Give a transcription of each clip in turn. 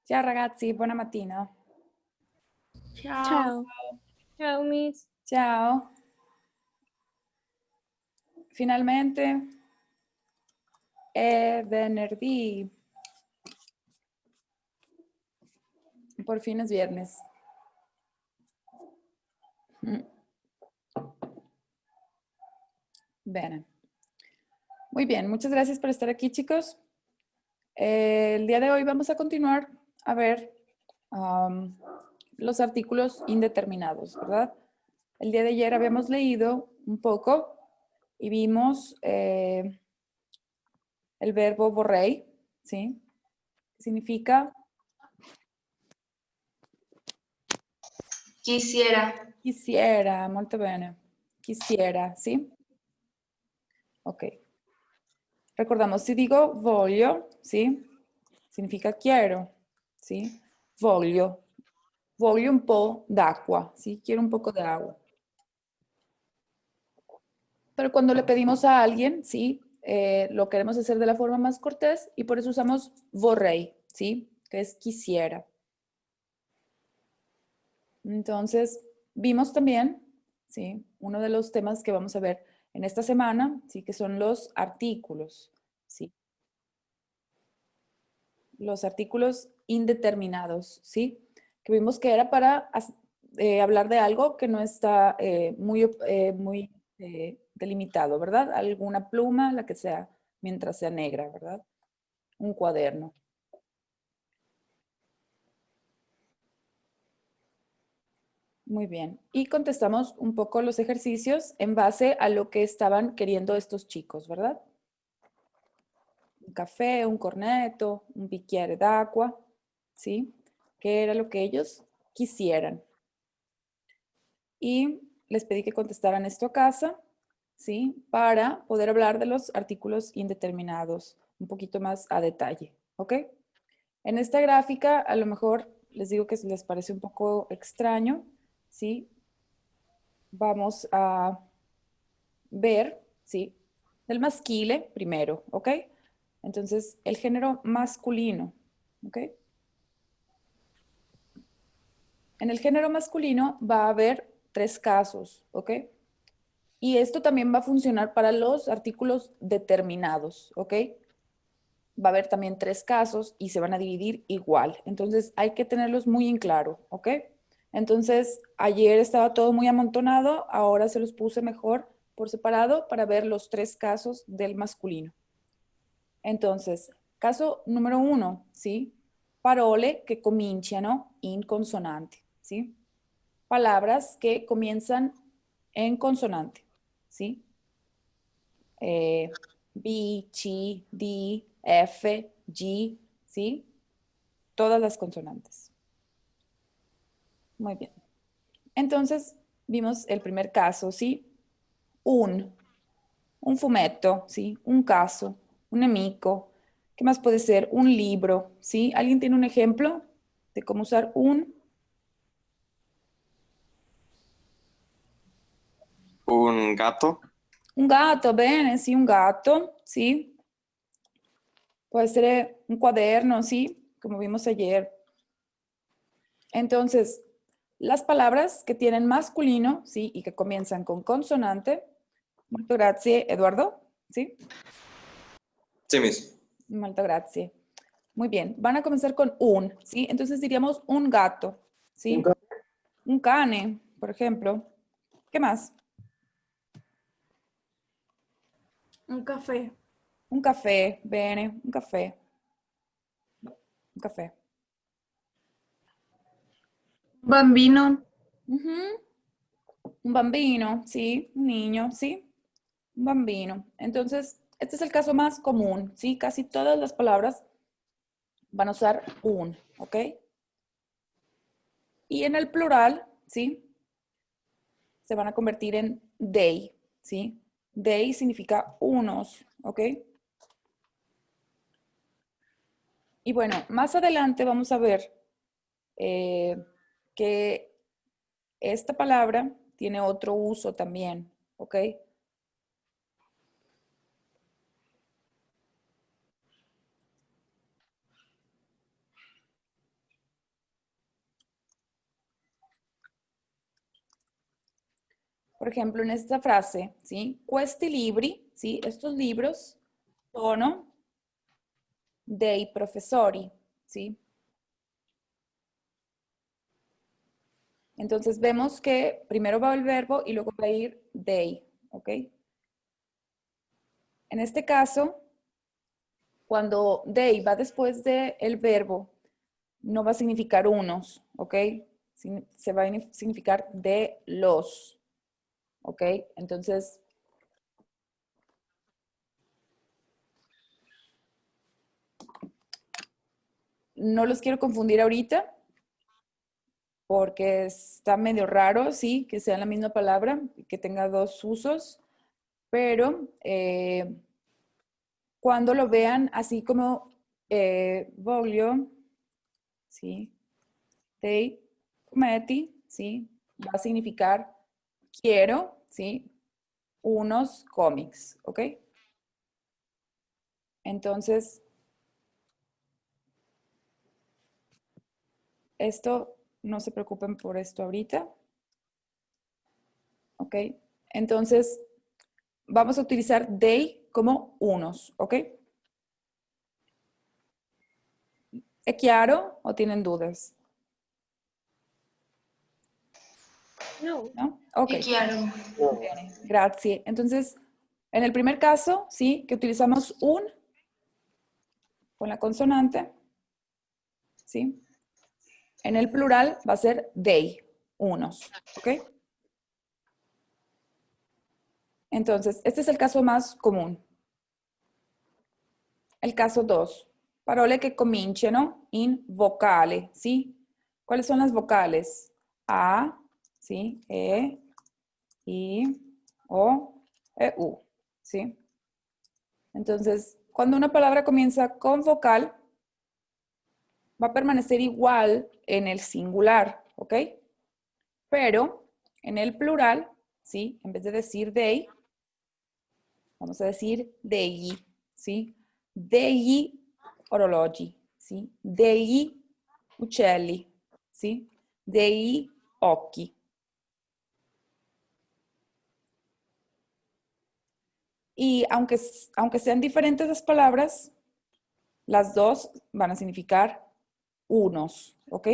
Ciao ragazzi, buona mattina. Ciao. Ciao. Ciao Miss. Ciao. Finalmente è venerdì. Por fin es viernes. Bene. Muy bien, muchas gracias por estar aquí, chicos. El día de hoy vamos a continuar a ver los artículos indeterminados, ¿verdad? El día de ayer habíamos leído un poco y vimos el verbo vorrei, ¿sí? Que significa Quisiera. quisiera, molto bene. Quisiera, ¿sí? Ok. Recordamos, si digo voglio, ¿sí? Significa quiero, ¿sí? Voglio. Voglio un po' d'acqua, ¿sí? Quiero un poco de agua. Pero cuando le pedimos a alguien, ¿sí? Lo queremos hacer de la forma más cortés y por eso usamos vorrei, ¿sí? Que es quisiera. Entonces, vimos también, ¿sí? Uno de los temas que vamos a ver en esta semana, ¿sí? Que son los artículos, ¿sí? Los artículos indeterminados, ¿sí? Que vimos que era para hablar de algo que no está muy delimitado, ¿verdad? Alguna pluma, la que sea, mientras sea negra, ¿verdad? Un cuaderno. Muy bien. Y contestamos un poco los ejercicios en base a lo que estaban queriendo estos chicos, ¿verdad? Un café, un corneto, un bicchiere d'acqua, ¿sí? Que era lo que ellos quisieran. Y les pedí que contestaran esto a casa, ¿sí? Para poder hablar de los artículos indeterminados un poquito más a detalle, ¿ok? En esta gráfica, a lo mejor les digo que les parece un poco extraño, ¿sí? Vamos a ver, ¿sí? El masquile primero, ¿ok? Entonces, el género masculino, ¿ok? En el género masculino va a haber 3 casos, ¿ok? Y esto también va a funcionar para los artículos determinados, ¿ok? Va a haber también 3 casos y se van a dividir igual. Entonces hay que tenerlos muy en claro, ¿ok? Entonces ayer estaba todo muy amontonado, ahora se los puse mejor por separado para ver los 3 casos del masculino. Entonces, caso número 1, ¿sí? Parole che cominciano in consonante, ¿sí? Palabras que comienzan en consonante, ¿sí? B, C, D, F, G, ¿sí? Todas las consonantes. Muy bien. Entonces, vimos el primer caso, ¿sí? Un fumetto, ¿sí? Un caso, un nemico. ¿Qué más puede ser? Un libro, ¿sí? ¿Alguien tiene un ejemplo de cómo usar un? Un gato. Un gatto, bene, sì, un gatto, sì. Può essere un cuaderno, sí, como vimos ayer. Entonces, las palabras que tienen masculino, sí, y que comienzan con consonante. Molto grazie, Eduardo. ¿Sí? Sí, Miss. Molto grazie. Muy bien, van a comenzar con un, ¿sí? Entonces diríamos un gato, ¿sí? Un cane, por ejemplo. ¿Qué más? Un café. Un café, bene, un café. Un café. Bambino. Ujú. Un bambino, sí, un niño, sí, un bambino. Entonces, este es el caso más común, sí, casi todas las palabras van a usar un, ¿ok? Y en el plural, sí, se van a convertir en dei, sí. Dei significa unos, ¿ok? Y bueno, más adelante vamos a ver que esta palabra tiene otro uso también, ¿ok? por ejemplo, en esta frase, ¿sí? Questi libri, ¿sí? Estos libros sono dei professori, ¿sí? Entonces vemos que primero va el verbo y luego va a ir dei, ¿ok? En este caso, cuando dei va después del verbo, no va a significar unos, ¿ok? Se va a significar de los, ¿ok? Entonces, no los quiero confundir ahorita porque está medio raro, sí, que sea la misma palabra, que tenga dos usos, pero cuando lo vean así como voglio, ¿sí? Dei fumetti, ¿sí? Va a significar quiero, ¿sí? Unos cómics, ¿ok? Entonces, esto, no se preocupen por esto ahorita, ¿ok? Entonces, vamos a utilizar they como unos, ¿ok? ¿Es claro o tienen dudas? No. ¿No? Ok. È chiaro. Bene, grazie. Entonces, en el primer caso, sí, que utilizamos un con la consonante, ¿sí? En el plural va a ser they, unos, ¿ok? Entonces, este es el caso más común. El caso 2, parole che cominciano in vocale, ¿sí? ¿Cuáles son las vocales? A, ¿sí? E, I, O, E, U, ¿sí? Entonces, cuando una palabra comienza con vocal, va a permanecer igual en el singular, ¿ok? Pero en el plural, ¿sí? En vez de decir they, vamos a decir degli, ¿sí? Degli orologi, ¿sí? Degli uccelli, ¿sí? Degli occhi. Y aunque sean diferentes las palabras, las dos van a significar unos, ¿ok?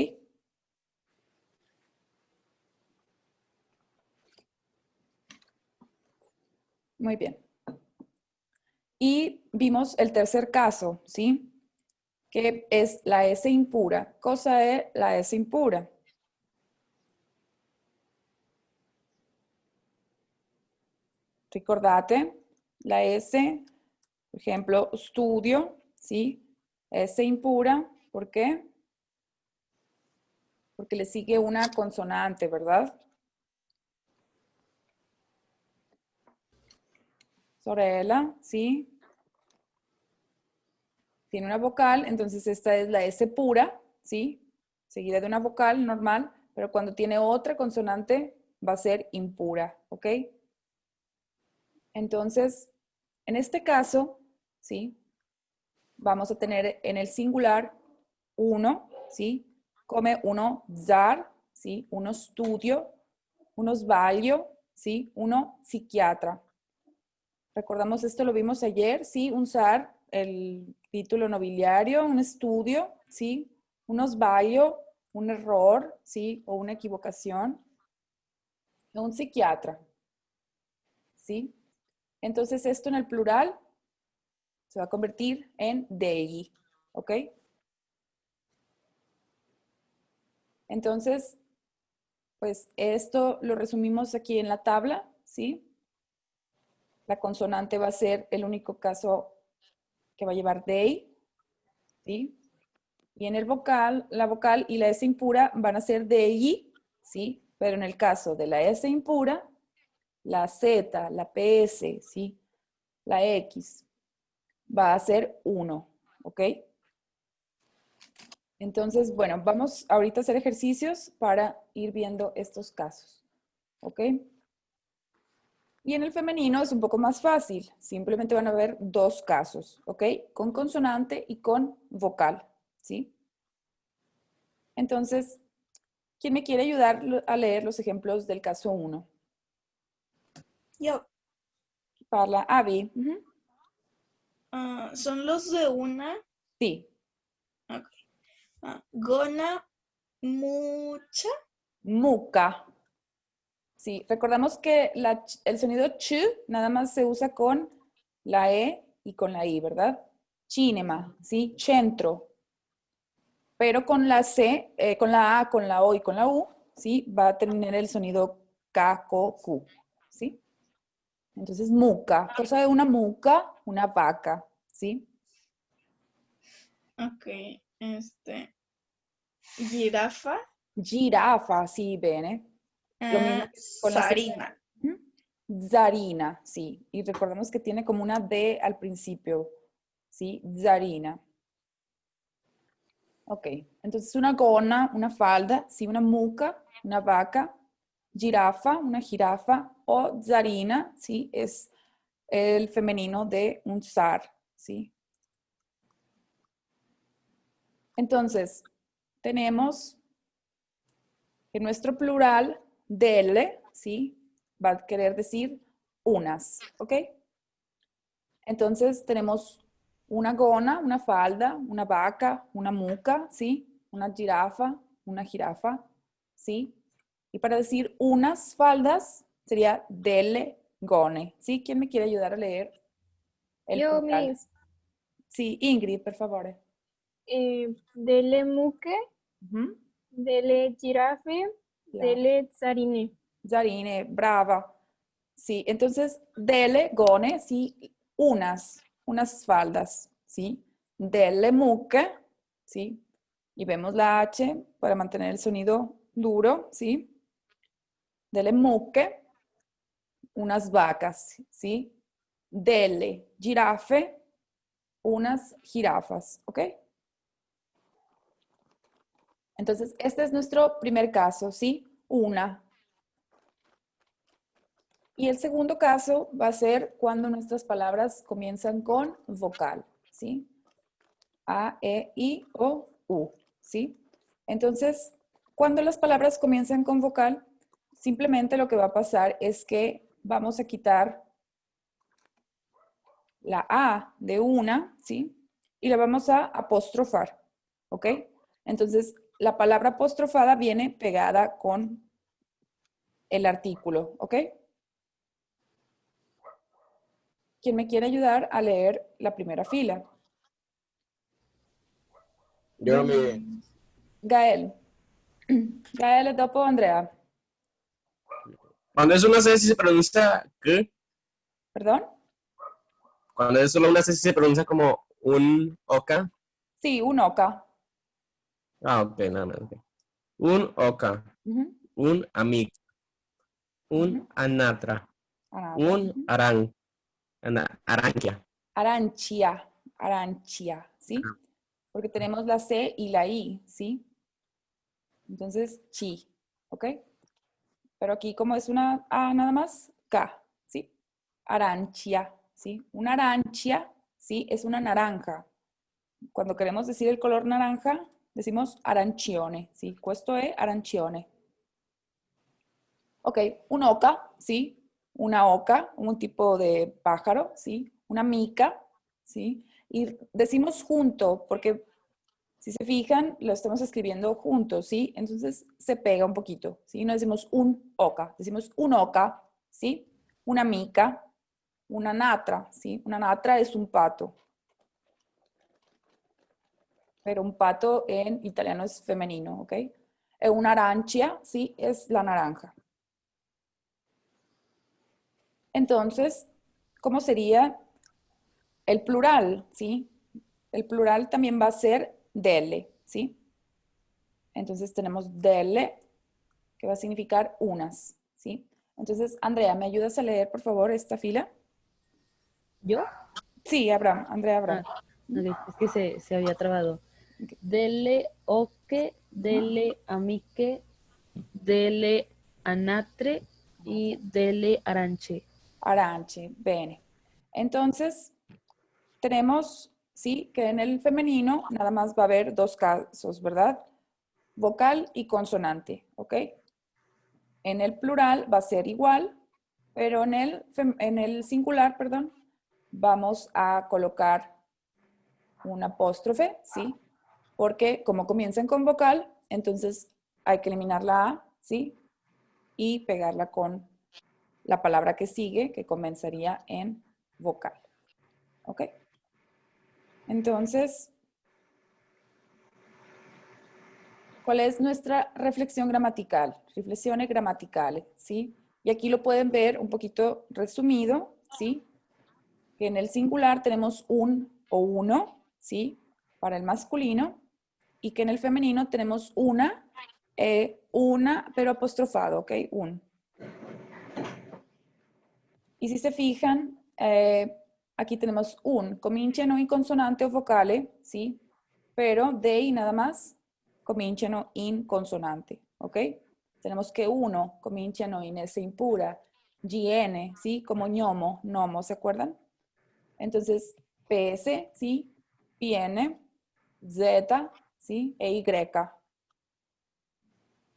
Muy bien. Y vimos el tercer caso, ¿sí? Que es la S impura. Cosa es la S impura? Ricordate, la S, por ejemplo, studio, ¿sí? S impura, ¿por qué? Porque le sigue una consonante, ¿verdad? Sorella, ¿sí? Tiene una vocal, entonces esta es la S pura, ¿sí? Seguida de una vocal normal, pero cuando tiene otra consonante va a ser impura, ¿ok? Entonces, en este caso, ¿sí? Vamos a tener en el singular uno, ¿sí? Come uno zar, ¿sí? Uno studio, uno sbaglio, ¿sí? Uno psiquiatra. Recordamos esto, lo vimos ayer, ¿sí? Un zar, el título nobiliario, un estudio, ¿sí? Un sbaglio, un error, ¿sí? O una equivocación. Un psiquiatra, ¿sí? Entonces esto en el plural se va a convertir en degli, ¿ok? Entonces, pues esto lo resumimos aquí en la tabla, ¿sí? La consonante va a ser el único caso que va a llevar dei, ¿sí? Y en el vocal, la vocal y la S impura van a ser degli, ¿sí? Pero en el caso de la S impura, la Z, la PS, ¿sí? La X va a ser 1, ¿ok? Entonces, bueno, vamos ahorita a hacer ejercicios para ir viendo estos casos, ¿ok? Y en el femenino es un poco más fácil. Simplemente van a haber dos casos, ¿ok? Con consonante y con vocal, ¿sí? Entonces, ¿quién me quiere ayudar a leer los ejemplos del caso 1? Yo. Parla Abby. Son los de una. Sí. Ok. Gona, mucha. Muca. Sí, recordamos que el sonido ch nada más se usa con la E y con la I, ¿verdad? Cinema, ¿sí? Centro. Pero con la C, con la A, con la O y con la U, ¿sí? Va a terminar el sonido K, K, Q, ¿sí? Entonces, muca. Cosa de una muca, una vaca, ¿sí? Ok. Jirafa. Girafa, sí, bene. Lo mismo que con la C. Sarina. Ujú. Zarina, sí. Y recordemos que tiene como una D al principio, ¿sí? Zarina. Ok, entonces una gonna, una falda, sí, una muca, una vaca, jirafa, una jirafa, o zarina, sí, es el femenino de un zar, sí. Entonces, tenemos que nuestro plural, delle, sí, va a querer decir unas, ¿ok? Entonces, tenemos una gona, una falda, una vaca, una muca, ¿sí? Una jirafa, ¿sí? Y para decir unas faldas sería delle gone, ¿sí? ¿Quién me quiere ayudar a leer el Yo, plural? Miss. Sí, Ingrid, por favor. Dele muque, Ujú. dele girafe, Ya. dele zarine. Zarine, brava. Sí, entonces delle gone, sí, unas faldas, ¿sí? Delle mucche, ¿sí? Y vemos la H para mantener el sonido duro, ¿sí? Delle mucche, unas vacas, ¿sí? Delle girafe, unas jirafas, ¿ok? Entonces, este es nuestro primer caso, ¿sí? Una. Y el segundo caso va a ser cuando nuestras palabras comienzan con vocal, ¿sí? A, E, I, O, U, ¿sí? Entonces, cuando las palabras comienzan con vocal, simplemente lo que va a pasar es que vamos a quitar la A de una, ¿sí? Y la vamos a apostrofar, ¿ok? Entonces, la palabra apostrofada viene pegada con el artículo, ¿ok? ¿Quién me quiere ayudar a leer la primera fila? Yo me... Gael. Gael dopo Andrea. Cuando es una C, si se pronuncia ¿qué? ¿Perdón? Cuando es solo una C, si se pronuncia como un oca. Sí, un oca. Ah, ok, nada más. Ok. Un oca, Ujú, un amic, un ujú. anatra, Anatra. un Ujú. aranquia. Arancia, arancia, ¿sí? Porque tenemos la C y la I, ¿sí? Entonces, chi, ¿ok? Pero aquí como es una A nada más, K, ¿sí? Arancia, ¿sí? Una arancia, ¿sí? Es una naranja. Cuando queremos decir el color naranja, decimos arancione, ¿sí? Questo è arancione. Ok, un oca, ¿sí? Una oca, un tipo de pájaro, ¿sí? Una mica, ¿sí? Y decimos junto, porque si se fijan, lo estamos escribiendo juntos, ¿sí? Entonces se pega un poquito, ¿sí? No decimos un oca, decimos un oca, ¿sí? Una mica, una natra, ¿sí? Una natra es un pato, pero un pato en italiano es femenino, ¿ok? Una arancia, ¿sí? Es la naranja. Entonces, ¿cómo sería el plural? ¿Sí? El plural también va a ser delle, ¿sí? Entonces tenemos delle, que va a significar unas, ¿sí? Entonces, Andrea, ¿me ayudas a leer, por favor, esta fila? ¿Yo? Sí, Abraham, Andrea Abraham. Ah, ok, es que se había trabado. Dele oque, dele amique, dele anatre y dele aranche. Aranche, bene. Entonces, tenemos, sí, que en el femenino nada más va a haber dos casos, ¿verdad? Vocal y consonante, ¿ok? En el plural va a ser igual, Pero en el singular, perdón, vamos a colocar un apóstrofe, ¿sí? Porque como comienzan con vocal, entonces hay que eliminar la A, ¿sí? Y pegarla con la palabra que sigue, que comenzaría en vocal. ¿Ok? Entonces, ¿cuál es nuestra reflexión gramatical? Reflexiones gramaticales, ¿sí? Y aquí lo pueden ver un poquito resumido, ¿sí? Que en el singular tenemos un o uno, ¿sí? Para el masculino. Y que en el femenino tenemos una, pero apostrofado, ¿ok? Un. Y si se fijan, aquí tenemos un, cominciano in consonante o vocale, ¿sí? Pero dei nada más cominciano in consonante, ¿ok? Tenemos que uno cominciano in S impura, GN, ¿sí? Como ñomo, nomo, ¿se acuerdan? Entonces, PS, ¿sí? Viene, Z, ¿sí? E Y.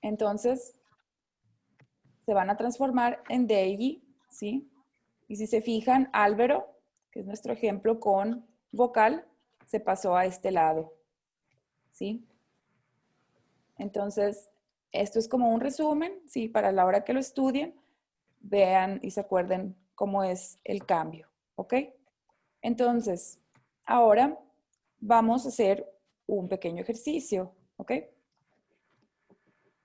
Entonces, se van a transformar en degli, ¿sí? Y si se fijan, Álvaro, que es nuestro ejemplo con vocal, se pasó a este lado, ¿sí? Entonces, esto es como un resumen, ¿sí? Para la hora que lo estudien, vean y se acuerden cómo es el cambio, ¿ok? Entonces, ahora vamos a hacer un pequeño ejercicio, ¿ok?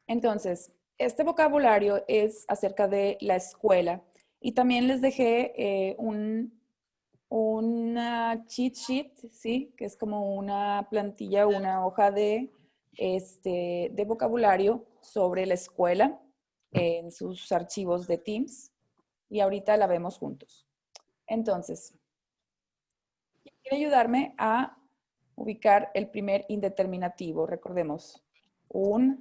Entonces, este vocabulario es acerca de la escuela y también les dejé una cheat sheet, ¿sí? Que es como una plantilla, una hoja de vocabulario sobre la escuela en sus archivos de Teams y ahorita la vemos juntos. Entonces, quiere ayudarme a ubicar el primer indeterminativo. Recordemos, uno,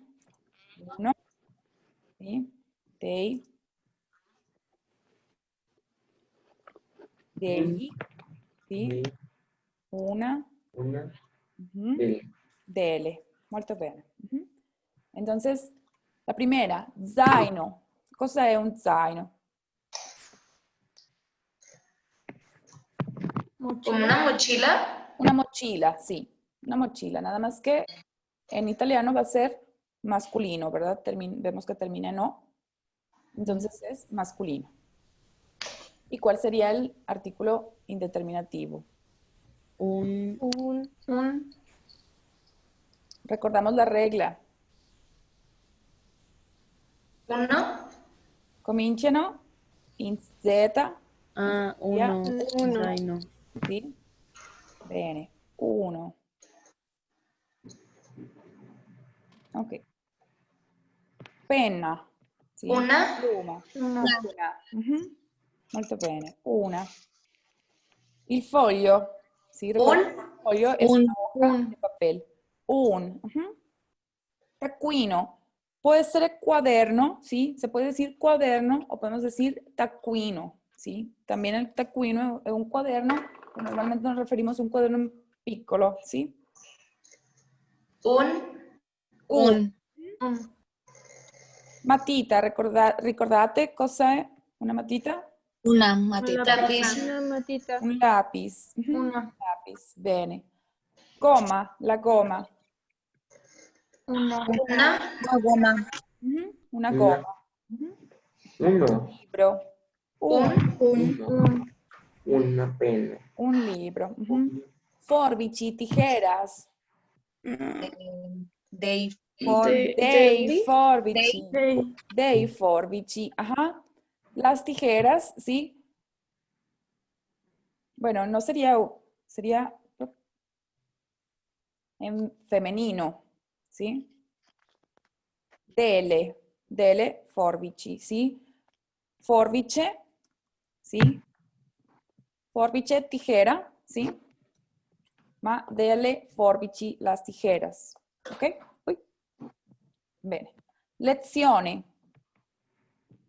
¿sí? Dei, degli, ¿sí? Una, Una, ujú, del, dele. Molto bene. Ujú. Entonces, la primera, zaino. Cosa è un zaino? ¿Como una mochila? Una mochila, sí. Una mochila. Nada más que en italiano va a ser masculino, ¿verdad? Vemos que termina en o. Entonces es masculino. ¿Y cuál sería el artículo indeterminativo? Un, Un, Recordamos la regla. uno, Cominciano in Z, uno, Uno. zaino. ¿sí? Bene. Uno. Ok. Penna. ¿Sí? una, Pluma. Una. Una. Mhm. Molto bene. Una. Il foglio. ¿Sí? Recuerden, un, el foglio es una hoja Un. de papel. Un. Ujú. Taccuino. Puede ser cuaderno, ¿sí? Se puede decir cuaderno o podemos decir taccuino, ¿sí? También el taccuino es un cuaderno, pero normalmente nos referimos a un cuaderno piccolo, ¿sí? un, Un. Un. Matita, ricordate cos'è una matita? Una Una matita. lápiz, Una matita. Un lápiz. Ujú, Una. lápiz, bene. Goma, la goma. Una. una, Una goma. Ujú, una Una. goma. Ujú. uno, Libro. un, uno, una pena. Un libro. Ujú. Forbici, tijeras. Dei Dei forbici. Dei. Dei forbici. Ajá. Las tijeras, ¿sí? Bueno, no sería, sería en femenino, ¿sí? Dele forbici, ¿sí? Forbice, ¿sí? Forbice, tijera, ¿sí? Ma delle forbici, las tijeras. ¿Ok? Uy. Bene. Lezione.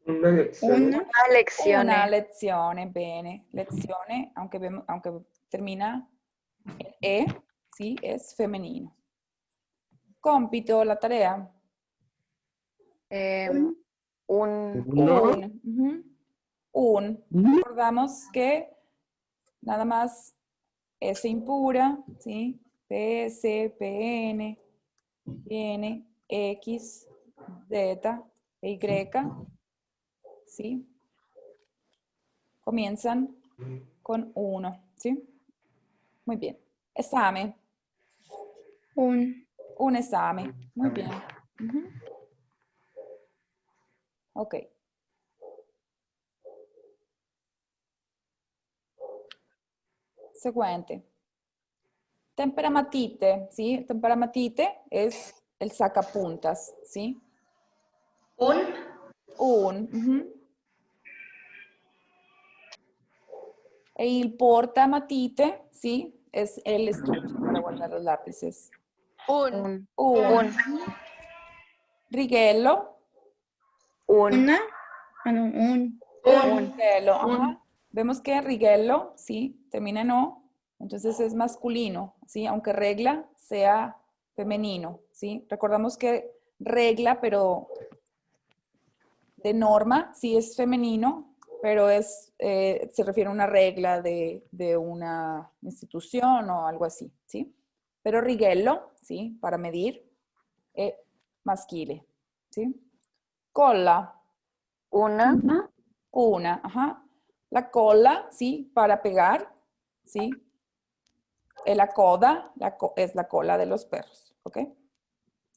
Una lección. una lección. Una lezione, bene. Lezione, aunque termina en E, ¿sí? Es femenino. Compito, la tarea. Un Uno, Ujú. Un. Recordamos que nada más S impura, ¿sí? P, S, P, N, N, X, Z e Y, ¿sí? Comienzan con 1, ¿sí? Muy bien. Esame. Un. Un esame. Muy bien. Ujú. Ok. Seguente. Temperamatite, ¿sí? Temperamatite es el sacapuntas, ¿sí? Ujú. E il portamatite, ¿sí? Es el estuche para guardar los lápices. Un. Un. Righello. Una. Ah, no, un. Righello, ajá. Vemos que righello, ¿sí? Termina en O, entonces es masculino, ¿sí? Aunque regla sea femenino, ¿sí? Recordamos que regla, pero de norma, sí es femenino, pero se refiere a una regla de una institución o algo así, ¿sí? Pero righello, ¿sí? Para medir, maschile, ¿sí? Colla, Una. una, ajá. La cola, ¿sí? Para pegar, ¿sí? La coda es la cola de los perros, ¿ok?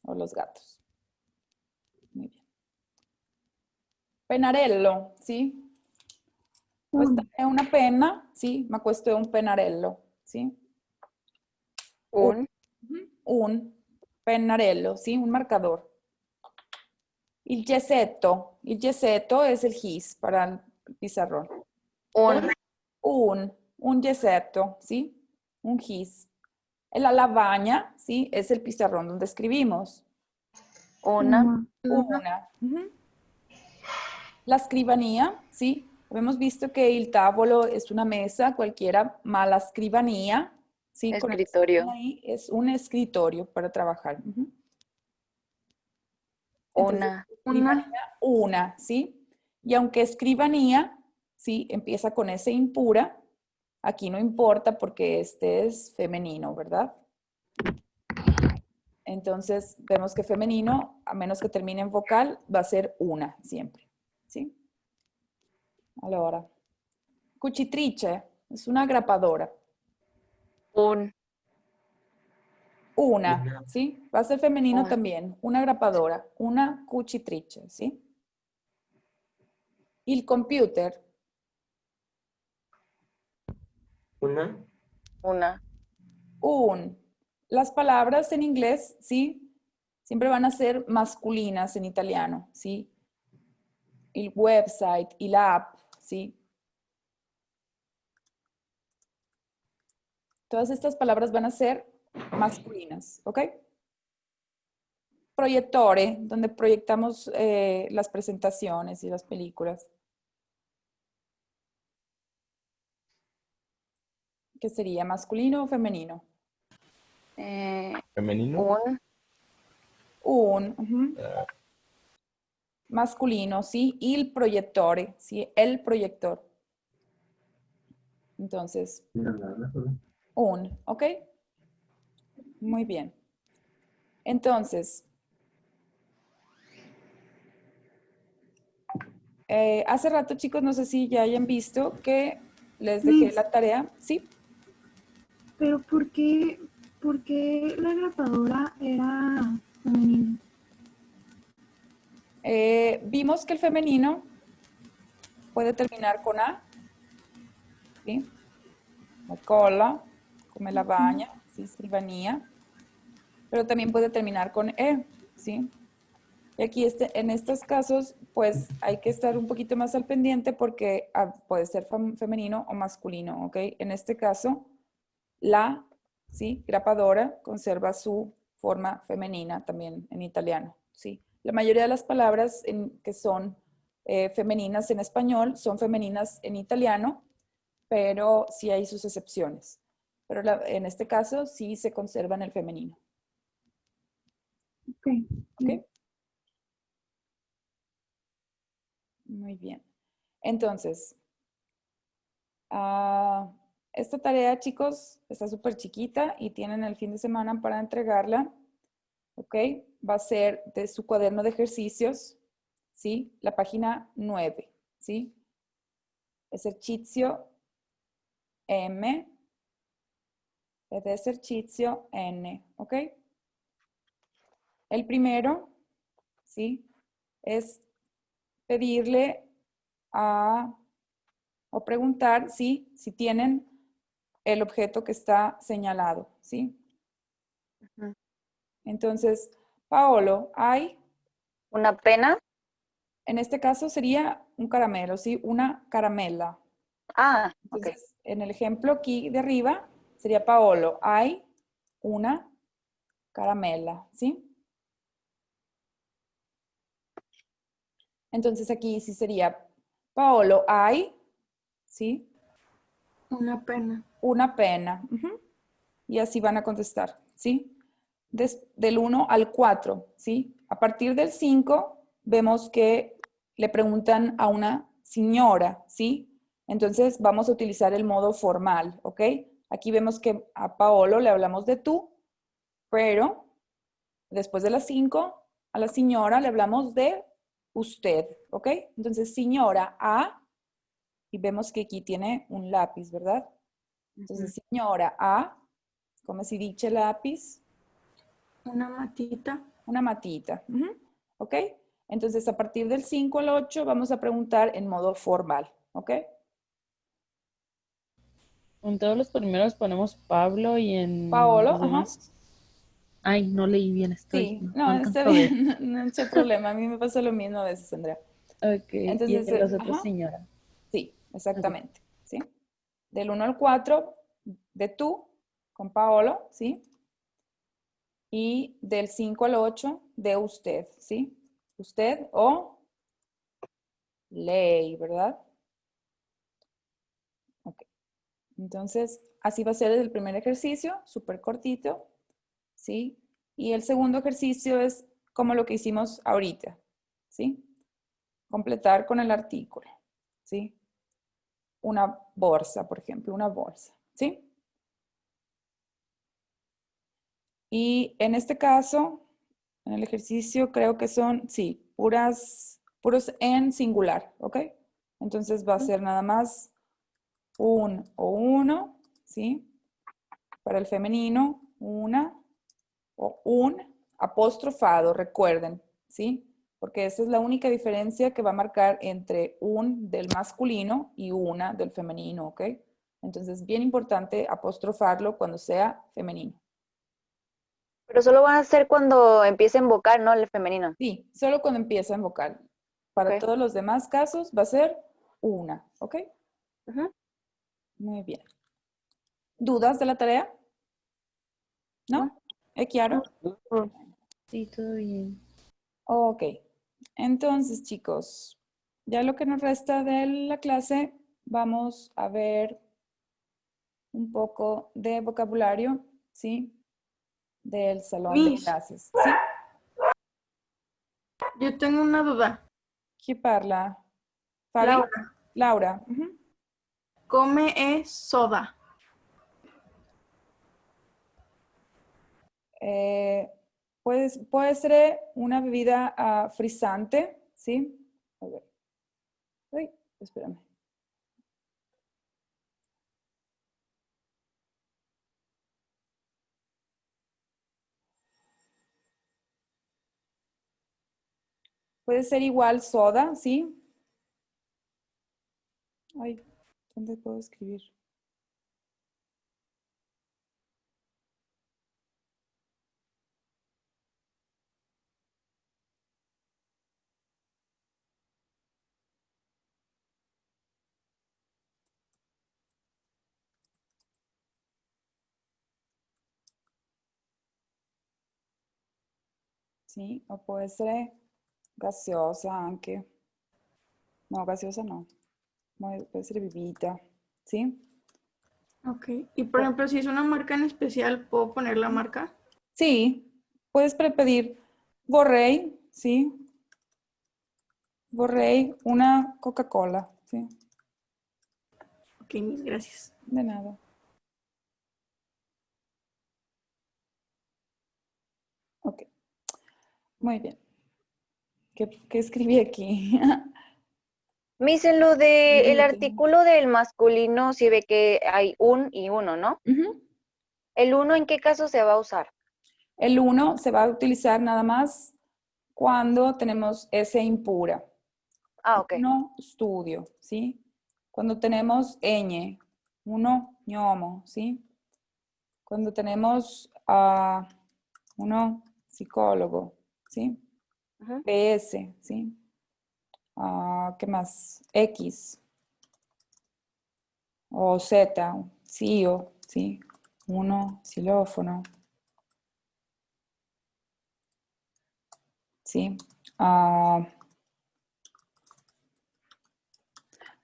O los gatos. Muy bien. Pennarello, ¿sí? Questa è una penna, sì, ma questo è un pennarello, sì? Un. Un pennarello, sì, un marcador. Il gesetto es el gis para el pizarrón. Un. Un gesetto, ¿sí? Un gis. La lavagna, ¿sí? Es el pizarrón donde escribimos. Una. Una. Ujú. La scrivania, ¿sí? Hemos visto que il tavolo es una mesa cualquiera, ma la scrivania, ¿sí? Con el Escritorio. ahí es un escritorio para trabajar. Ujú. Entonces, Una. escribanía, una, ¿sí? Y aunque escribanía, ¿sí? Empieza con S impura, aquí no importa porque este es femenino, ¿verdad? Entonces, vemos que femenino, a menos que termine en vocal, va a ser una siempre, ¿sí? Allora, cucitrice es una grapadora. Un. Una, ¿sí? Va a ser femenino Un. también. Una grapadora, una cucitrice, ¿sí? Il computer, Una. un. Las palabras en inglés, ¿sí? Siempre van a ser masculinas en italiano, ¿sí? El website y la app, ¿sí? Todas estas palabras van a ser masculinas, ¿ok? Proyectore, donde proyectamos las presentaciones y las películas. ¿Qué sería? ¿Masculino o femenino? Femenino. Ujú. Masculino, ¿sí? Il proiettore, ¿sí? El proyector. Entonces, ¿ok? Muy bien. Entonces, hace rato, chicos, no sé si ya hayan visto que les dejé Miss, la tarea. Sí, pero por qué la grapadora era femenina? vimos que el femenino puede terminar con A, ¿sí? La cola, come la bagna, ¿sí? Scrivania, pero también puede terminar con E, ¿sí? Y aquí en estos casos, pues hay que estar un poquito más al pendiente porque puede ser femenino o masculino, ¿ok? En este caso, la, ¿sí? Grapadora conserva su forma femenina también en italiano, ¿sí? La mayoría de las palabras que son femeninas en español son femeninas en italiano, pero sí hay sus excepciones. Pero en este caso sí se conserva en el femenino, Ok. ¿ok? Muy bien. Entonces, esta tarea, chicos, está súper chiquita y tienen el fin de semana para entregarla. ¿Ok? Va a ser de su cuaderno de ejercicios, ¿sí? La página 9, ¿sí? Esercizio M, ed esercizio N, ¿ok? El primero, ¿sí? Es pedirle o preguntar, ¿sí? Si tienen el objeto que está señalado, ¿sí? Ujú. Entonces, Paolo, hay, Una pena. en este caso sería un caramelo, ¿sí? Una caramela. Ah, ok. Entonces, en el ejemplo aquí de arriba sería Paolo, hay una caramela, ¿sí? Entonces aquí sí sería Paolo, hay, ¿sí? Una pena. Una pena. Ujú. Y así van a contestar, ¿sí? Del 1 al 4, ¿sí? A partir del 5 vemos que le preguntan a una señora, ¿sí? Entonces vamos a utilizar el modo formal, ¿ok? Aquí vemos que a Paolo le hablamos de tú, pero después de las 5, a la señora le hablamos de usted, ¿ok? Entonces, señora A, y vemos que aquí tiene un lápiz, ¿verdad? Entonces, señora A, come si dice lápiz, Una matita. una matita, ujú, ¿ok? Entonces, a partir del 5 al 8 vamos a preguntar en modo formal, ¿ok? En todos los primeros ponemos Pablo y en Paolo, los ajá. demás. Ay, no leí bien, Sí, no no, alcanzo está a ver. bien, no hay problema. A mí me pasa lo mismo a veces, Andrea. Ok, y Entonces, en los otros ajá, señora. sí, Ok. exactamente, ¿sí? Del 1 al 4, de tú, con Paolo, ¿sí? Y del 5 al 8, de usted, ¿sí? Usted o ley, ¿verdad? Ok. Entonces, así va a ser el primer ejercicio, súper cortito, ¿sí? Y el segundo ejercicio es como lo que hicimos ahorita, ¿sí? Completar con el artículo, ¿sí? Una bolsa, por ejemplo, una bolsa, ¿sí? Y en este caso, en el ejercicio creo que son, sí, puros en singular, ¿ok? Entonces va a ser nada más un o uno, ¿sí? Para el femenino, una o un apostrofado, recuerden, ¿sí? Porque esa es la única diferencia que va a marcar entre un del masculino y una del femenino, ¿ok? Entonces, bien importante apostrofarlo cuando sea femenino. Pero solo van a ser cuando empiece a invocar, ¿no? El femenino. Sí, solo cuando empieza en vocal. Para Ok. todos los demás casos va a ser una, ¿ok? Ujú. Muy bien. ¿Dudas de la tarea? ¿No? ¿Es claro? Sí, todo bien. Ok. Entonces, chicos, ya lo que nos resta de la clase, vamos a ver un poco de vocabulario, ¿sí? Del salón de Miss, clases. ¿Sí? yo tengo una duda. ¿Quién parla? Fabi? Laura, Laura. Ujú. come es soda. Eh, puede ser una bebida frisante, ¿sí? A ver. Uy, espérame. Puede ser igual soda, ¿sí? Ay, ¿dónde puedo escribir? ¿Sí? O puede ser gaseosa, aunque... No, gaseosa no. Puede ser bebida, ¿sí? Ok. Y por ejemplo, si es una marca en especial, ¿puedo poner la marca? Sí, puedes pedir Borrey, ¿sí? Borrey, una Coca-Cola, ¿sí? Ok, mis gracias. De nada. Ok, muy bien. ¿Qué escribí aquí? Miss, en lo de el Olvídate. artículo del masculino, sí ve que hay un y uno, ¿no? Ujú. ¿El uno en qué caso se va a usar? El 1 se va a utilizar nada más cuando tenemos S impura. Ah, ok. Uno, estudio, ¿sí? Cuando tenemos ñ, uno, ñomo, ¿sí? Cuando tenemos uno, psicólogo, ¿sí? Ujú. PS, ¿sí? ¿Qué más? X o Z, CIO, ¿sí? Uno, xilófono, ¿sí?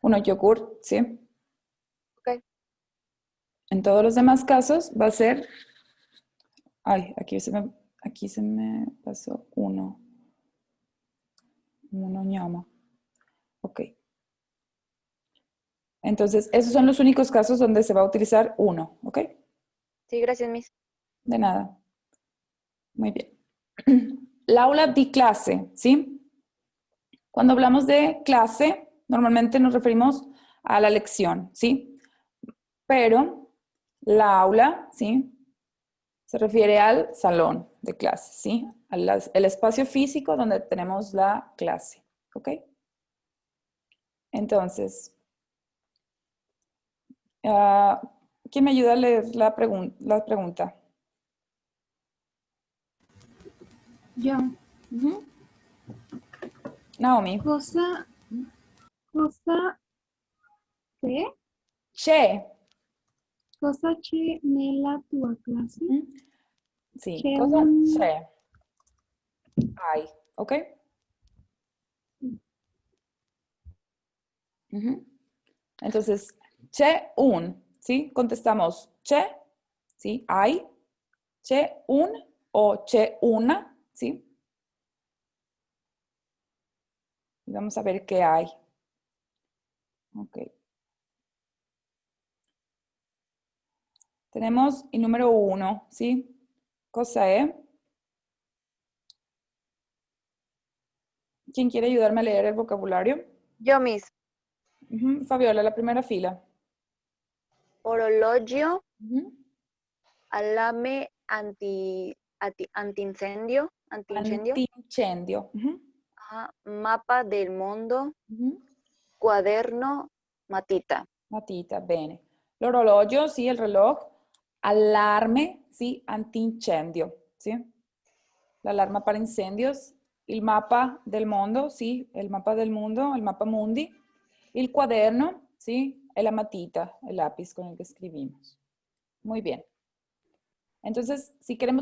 Uno, yogur, ¿sí? Ok. En todos los demás casos va a ser, ay, aquí se me pasó uno ñomo. Ok. Entonces, esos son los únicos casos donde se va a utilizar uno, ¿ok? Sí, gracias, Miss. De nada. Muy bien. L'aula di clase, ¿sí? Cuando hablamos de clase, normalmente nos referimos a la lección, ¿sí? Pero la aula, ¿sí? Se refiere al salón de clase, ¿sí? El espacio físico donde tenemos la clase, ¿ok? Entonces, ¿quién me ayuda a leer la pregunta? Yo. Ujú. Naomi. Cosa che, Che. cosa c'è nella tua classe? Sí, C'è cosa un... che. Hay, ¿ok? Ujú. Entonces, che un, ¿sí? Contestamos che, ¿sí? Hay, che un o che una, ¿sí? Y vamos a ver qué hay. Ok. Tenemos el número 1, ¿sí? Cosa es. ¿Quién quiere ayudarme a leer el vocabulario? Yo, Miss. Ujú. Fabiola, la primera fila. Orologio, Ujú. alarme antincendio, Antincendio. Ujú. ajá, mapa del mundo, Ujú. cuaderno, matita. Matita, bene. L'orologio, sì, il reloj. Allarme, sì, antincendio, sì. L'alarma para incendios. Il mapa del mondo, sì, il mapa del mundo, il mapa mundi. Il cuaderno, sí, es la matita, el lápiz con el que escribimos. Muy bien. Entonces, si quiero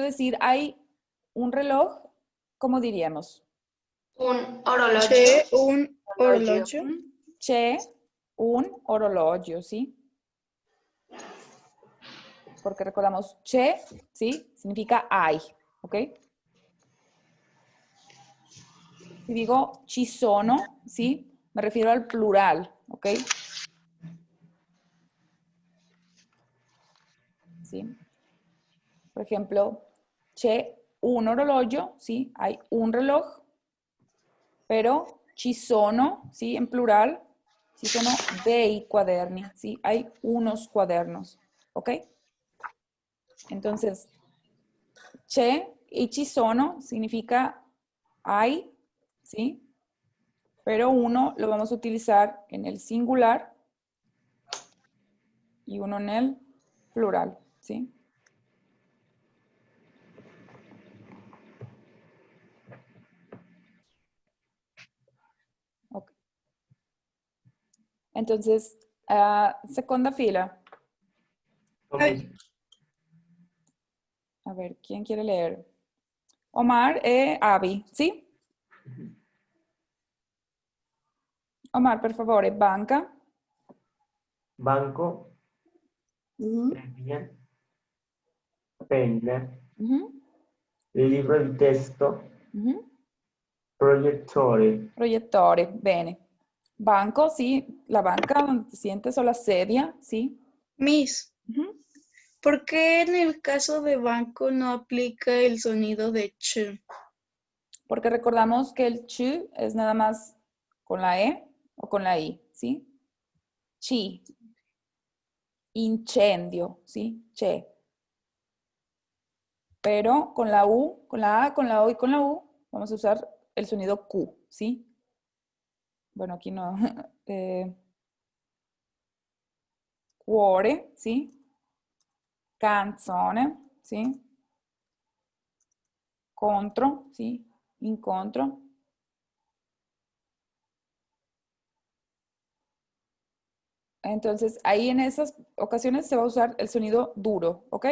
decir hay un reloj, ¿cómo diríamos? Un orologio. C'è un Orologio. orologio. C'è un orologio, ¿sí? Porque recordamos c'è, ¿sí? Significa hay, ¿ok? Si digo ci sono, ¿sí? Me refiero al plural, ¿ok? ¿Sí? Por ejemplo, c'è un orologio, ¿sí? Hay un reloj, pero ci sono, ¿sí? En plural, ci sono dei quaderni, ¿sí? Hay unos cuadernos, ¿ok? Entonces, c'è y ci sono significa hay, ¿sí? Pero uno lo vamos a utilizar en el singular y uno en el plural, ¿sí? Ok. Entonces, segunda fila. A ver, ¿quién quiere leer? Omar e Abby, ¿sí? Omar, per favore, banca. Banco, Ujú, scrivania, penna, ujú, libro di testo, ujú. Proiettore. Proiettore, bene. Banco, sí, la banca donde te sientes o la sedia, sí. Miss, Ujú. ¿por qué en el caso de banco no aplica el sonido de ch? Porque recordamos que el ch es nada más con la E o con la I, ¿sí? Chi, incendio, ¿sí? Che. Pero con la U, con la A, con la O y con la U, vamos a usar el sonido Q, ¿sí? Bueno, aquí no. Cuore, ¿sí? Canzone, ¿sí? Contro, ¿sí? Incontro. Entonces, ahí en esas ocasiones se va a usar el sonido duro, ¿ok?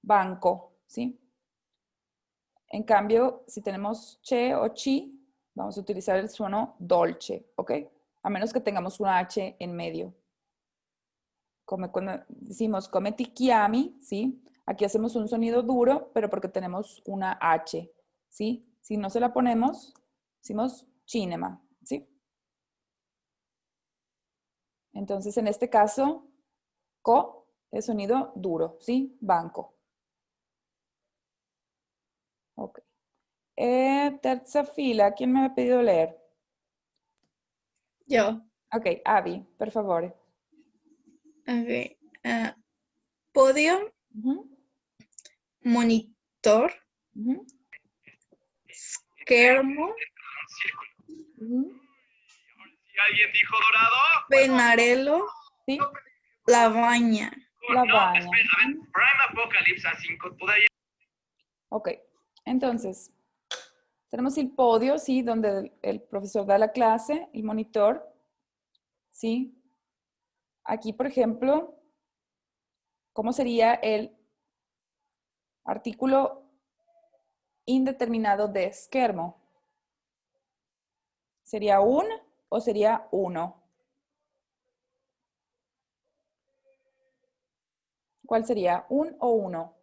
Banco, ¿sí? En cambio, si tenemos che o chi, vamos a utilizar el sueno dolce, ¿ok? A menos que tengamos una H en medio. Como cuando decimos come ti chiami, ¿sí? Aquí hacemos un sonido duro, pero porque tenemos una H, ¿sí? Si no se la ponemos, decimos cinema, ¿sí? Entonces, en este caso, co es sonido duro, ¿sí? Banco. Ok. Terza fila, ¿quién me ha pedido leer? Yo. Ok, Abby, por favor. Ok. Podio, Ujú, monitor, ujú, schermo, ujú. penarelo, Sí, lavagna. la baña. Ok, entonces, tenemos el podio, ¿sí? Donde el profesor da la clase, el monitor, ¿sí? Aquí, por ejemplo, ¿cómo sería el artículo indeterminado de schermo? ¿Sería un o sería uno? ¿Cuál sería? ¿Un o uno?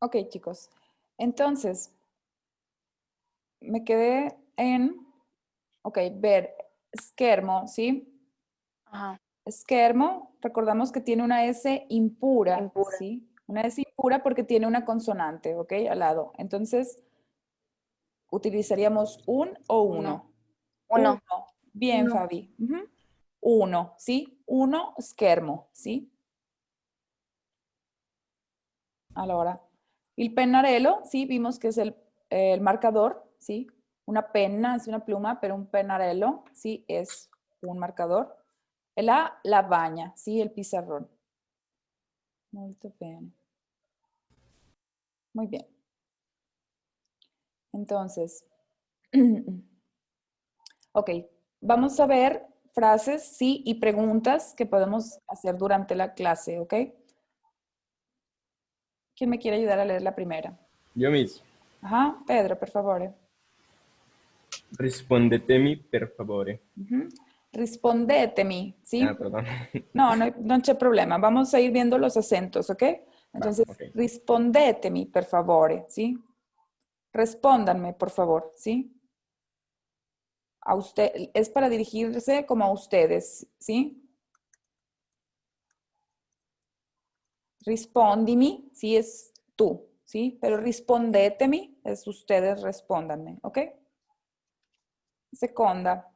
Ok, chicos. Entonces, me quedé en, ok, ver schermo, ¿sí? Ajá, Schermo, recordamos que tiene una S impura, impura. ¿sí? Una S impura porque tiene una consonante, ¿ok? Al lado. Entonces, utilizaríamos un o Uno. uno. Uno. Uno. Bien, No. Fabi. Ujú. Uno, ¿sí? Uno, schermo, ¿sí? Allora, el pennarello, sí, vimos que es el marcador, ¿sí? Una penna es una pluma, pero un pennarello, sí, es un marcador. La lavagna, sí, el pizarrón. Molto bene. Muy bien. Entonces, ok, vamos a ver frases, sí, y preguntas que podemos hacer durante la clase, ¿ok? ¿Quién me quiere ayudar a leer la primera? Io mismo. Ajá, Pedro, por favor. Rispondetemi per favore. Ujú. Rispondetemi, Ah, ¿sí? perdón. No, no c'è problema. Vamos a ir viendo los acentos, ¿ok? Va, Entonces, ok. rispondetemi, per favore, ¿sí? Respóndanme, por favor, ¿sí? A usted, es para dirigirse como a ustedes, ¿sí? Rispondimi, sí es tú, ¿sí? Pero rispondetemi es ustedes respóndanme, ¿ok? Seconda.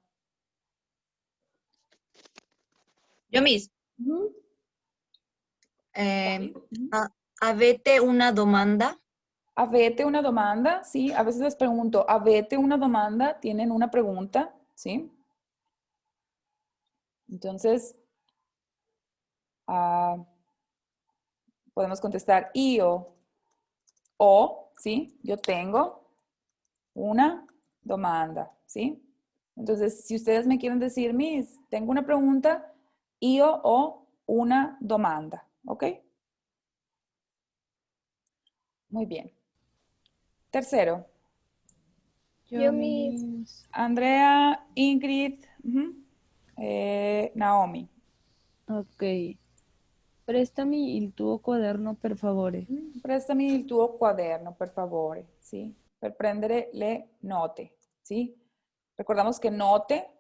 Yo mismo. Ujú. Ujú. Avete una domanda? Avete una domanda, sí. A veces les pregunto, avete una domanda, tienen una pregunta, ¿sí? Entonces, ah, podemos contestar io o, ¿sí? Yo tengo una domanda, ¿sí? Entonces, si ustedes me quieren decir, Miss, tengo una pregunta, io o una domanda, ¿ok? Muy bien. Tercero, Yo mis. Andrea, Ingrid, ujú, Naomi. Ok. Prestami il tuo quaderno, per favore. Prestami il tuo quaderno, per favore, ¿sí? Per prendere le note, ¿sí? Recordamos que note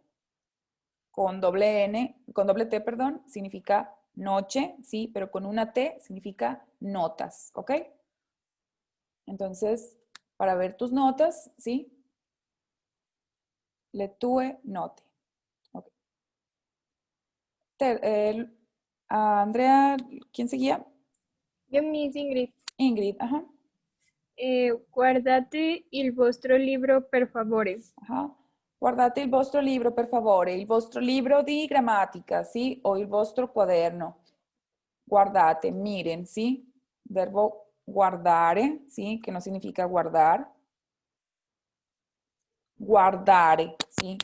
con doble N, con doble T, perdón, significa noche, ¿sí? Pero con una T significa notas, ¿ok? Entonces, para ver tus notas, ¿sí? Le tue note. Ok. Andrea, ¿quién seguía? Io Miss Ingrid, Ingrid, ajá, guardate il vostro libro per favore. ajá. Guardate il vostro libro, per favore, il vostro libro di grammatica, ¿sí? O il vostro quaderno. Guardate, miren, ¿sí? Verbo guardare, ¿sí? Que no significa guardar. Guardare, ¿sí?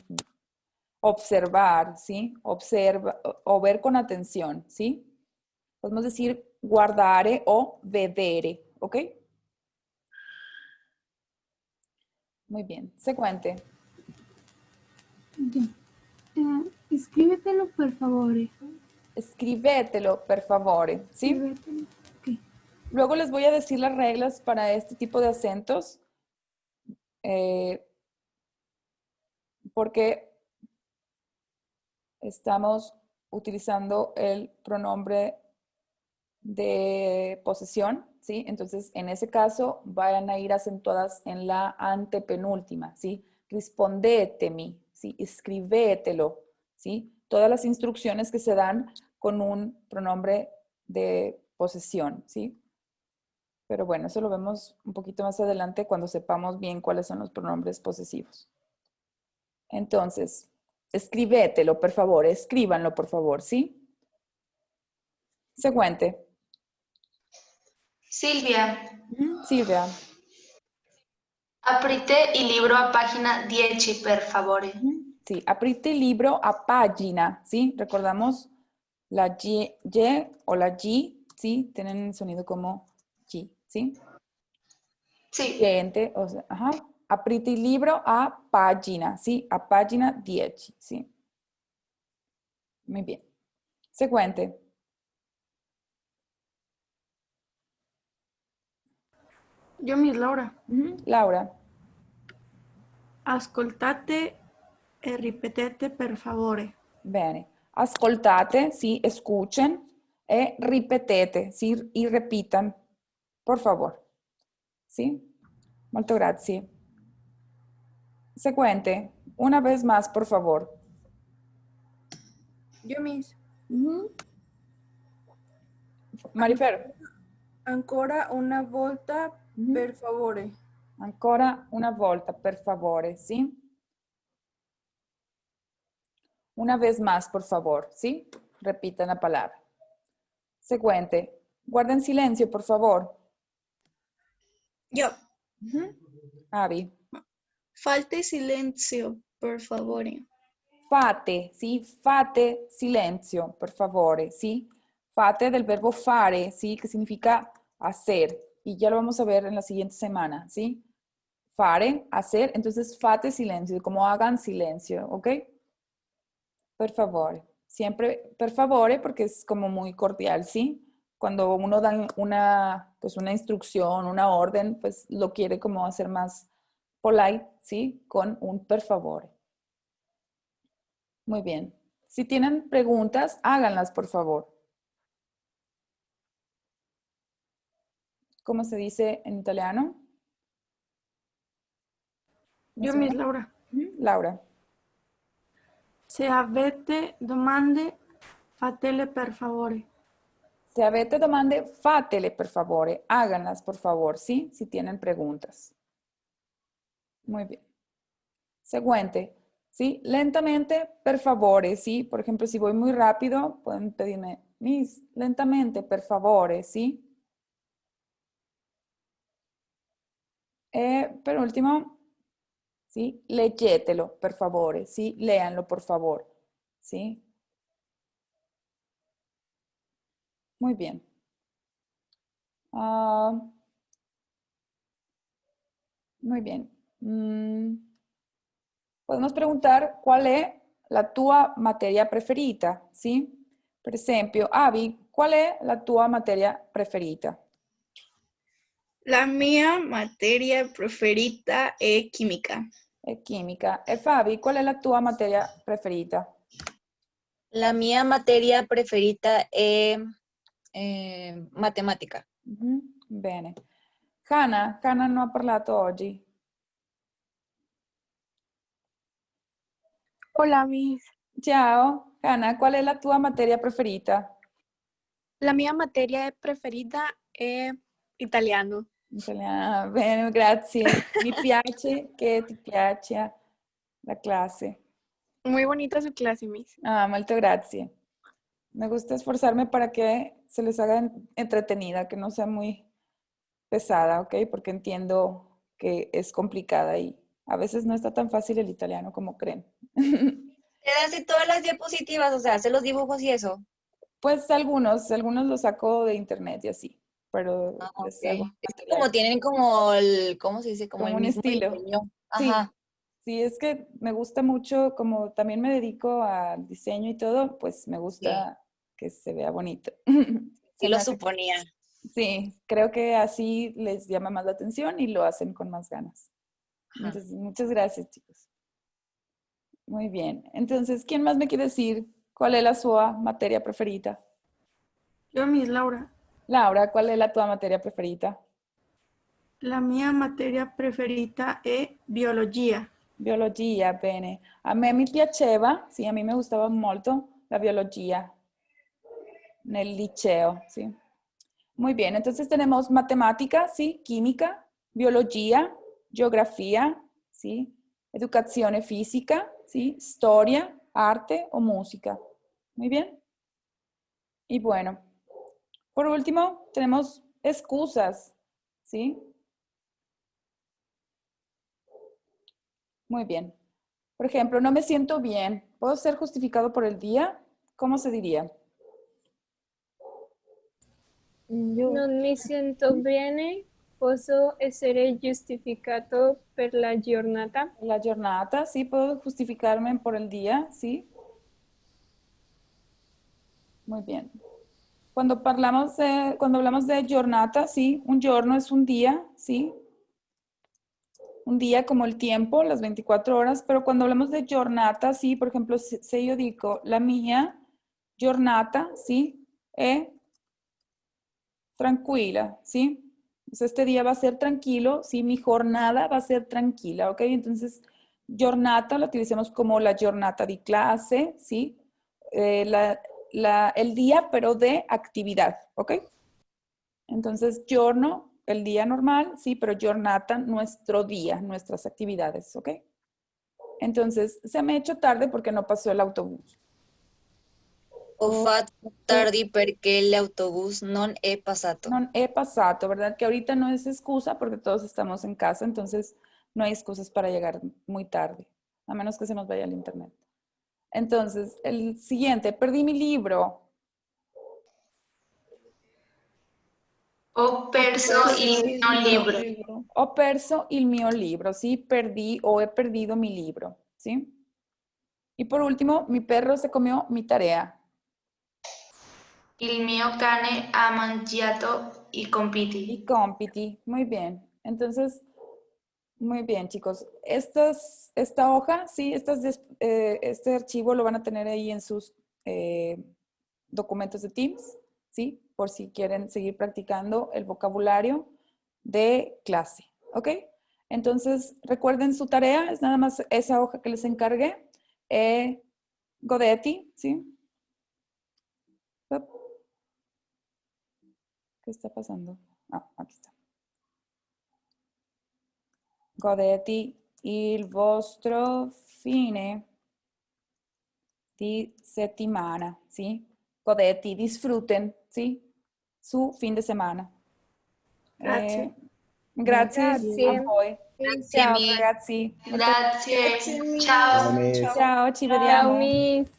Observar, ¿sí? Observa o ver con atención, ¿sí? Podemos decir guardare o vedere, ¿ok? Muy bien, secuente. Ya. Escríbetelo, por favore. Escribetelo, per favore, ¿sí? Escríbetelo. Ok. Luego les voy a decir las reglas para este tipo de acentos, porque estamos utilizando el pronombre de posesión, ¿sí? Entonces, en ese caso, van a ir acentuadas en la antepenúltima, ¿sí? Rispondetemi, ¿sí? Escribételo, ¿sí? Todas las instrucciones que se dan con un pronombre de posesión, ¿sí? Pero bueno, eso lo vemos un poquito más adelante cuando sepamos bien cuáles son los pronombres posesivos. Entonces, escribételo, por favor, escríbanlo, por favor, ¿sí? Seguente. Silvia, Silvia. aprite il libro a pagina 10, per favore. Sí, aprite el libro a página, ¿sí? Recordamos la Y o la G, ¿sí? Tienen el sonido como G, ¿sí? Sì. Siguiente, o sea, ajá. Aprite el libro a página, ¿sí? A página 10, ¿sí? Muy bien. Seguente. Io Miss Laura. Laura. Ascoltate e ripetete per favore. Bene. Ascoltate, ¿sí? Escuchen. E ripetete, ¿sí? Y repitan, por favor. ¿Sí? Molto grazie. Seguente. Una vez más, por favor. Io Miss. Marifer. Ancora una volta, per favore. Ancora una volta, per favore, ¿sí? Una vez más, por favor, ¿sí? Repitan la palabra. Seguente. Guarden silencio, por favor. Yo. Avi. Falte silenzio, per favore. Fate, ¿sí? Fate silenzio, por favore, ¿sí? Fate del verbo fare, ¿sí? Que significa hacer. Y ya lo vamos a ver en la siguiente semana, ¿sí? Fare, hacer. Entonces, fate silencio, como hagan silencio, ¿ok? Per favore. Siempre per favore porque es como muy cordial, ¿sí? Cuando uno da pues una instrucción, una orden, pues lo quiere como hacer más polite, ¿sí? Con un per favore. Muy bien. Si tienen preguntas, háganlas, por favor. ¿Cómo se dice en italiano? Io Miss Laura. Laura. Se avete domande, fatele per favore. Se avete domande, fatele, per favore. Háganlas, por favor, ¿sí? Si tienen preguntas. Muy bien. Seguente. ¿Sí? Lentamente, per favore, ¿sí? Por ejemplo, si voy muy rápido, pueden pedirme, Miss, lentamente, per favore, ¿sí? Per último, ¿sí? Leggetelo, per favore, ¿sí? Léanlo, por favor, ¿sí? Muy bien. Muy bien. Podemos preguntar cuál es la tua materia preferita, ¿sí? Per esempio, Avi, qual è la tua materia preferita? La mia materia preferita è chimica. È chimica. E Fabi, qual è la tua materia preferita? La mia materia preferita è matematica. Bene. Hannah non ha parlato oggi. Hola, Miss. Ciao, Hannah, qual è la tua materia preferita? La mia materia preferita è italiano. Italiana. Bene, grazie. Mi piace che ti piaccia la clase. Muy bonita su clase, Miss. Ah, molto grazie. Me gusta esforzarme para que se les haga entretenida, que no sea muy pesada, ¿ok? Porque entiendo que es complicada y a veces no está tan fácil el italiano como creen. ¿Te hace todas las diapositivas? O sea, hace los dibujos y eso. Pues algunos los saco de internet y así, pero les Ok. hago Es que material. como tienen como el, ¿cómo se dice? Como Como el un mismo estilo. diseño. Sí, Ajá. sí, es que me gusta mucho, como también me dedico al diseño y todo, pues me gusta que se vea bonito. Sí Se lo me hace- suponía. Sí, creo que así les llama más la atención y lo hacen con más ganas. Ajá. Entonces, muchas gracias, chicos. Muy bien. Entonces, ¿quién más me quiere decir cuál es la sua materia preferita? Yo, Miss Laura. Laura, qual è la tua materia preferita? La mia materia preferita è biologia. Biologia, bene. A me mi piaceva, sì, a me mi gustava molto la biologia nel liceo, sí. Muy bien, entonces tenemos matemática, sí, química, biología, geografía, sí, educación física, sí, historia, arte o música. Muy bien. Y bueno, por último, tenemos excusas, ¿sí? Muy bien. Por ejemplo, no me siento bien. ¿Puedo ser justificado por el día? ¿Cómo se diría? Non mi sento bene, posso essere giustificato per la giornata. La giornata, sí, puedo justificarme por el día, sí. Muy bien. Cuando hablamos de giornata, sí, un giorno es un día, sí. Un día como el tiempo, las 24 horas, pero cuando hablamos de giornata, sí, por ejemplo, si yo digo la mía giornata, sí, es tranquila, sí. Entonces, este día va a ser tranquilo, sí, mi jornada va a ser tranquila, ¿ok? Entonces, giornata lo utilizamos como la giornata di clase, sí. El día, pero de actividad, ¿ok? Entonces, giorno, el día normal, sí, pero giornata, nuestro día, nuestras actividades, ¿ok? Entonces, se me ha hecho tarde porque no pasó el autobús. Ho fatto tardi perché l'autobus non è passato. Non è passato, ¿verdad? Que ahorita no es excusa porque todos estamos en casa, entonces no hay excusas para llegar muy tarde, a menos que se nos vaya el internet. Entonces, el siguiente, perdí mi libro. Ho perso il mio libro. Ho perso il mio libro, ¿sí? Perdí o he perdido mi libro, ¿sí? Y por último, mi perro se comió mi tarea. Il mio cane ha mangiato i compiti. Y compiti, muy bien. Entonces, muy bien, chicos. Esta hoja, sí, este archivo lo van a tener ahí en sus documentos de Teams, ¿sí? Por si quieren seguir practicando el vocabulario de clase, ¿ok? Entonces, recuerden su tarea, es nada más esa hoja que les encargué. Godetti, ¿sí? ¿Qué está pasando? Ah, aquí está. Godetti il vostro fine di settimana, ¿sí? Godetti, disfruten, ¿sí? Su fin de semana. Grazie. Grazie Grazie. a voi. Grazie, Ciao Mi. ragazzi. Grazie. Grazie, Miss. Ciao. Miss. Ciao, ci Ciao, vediamo. Miss.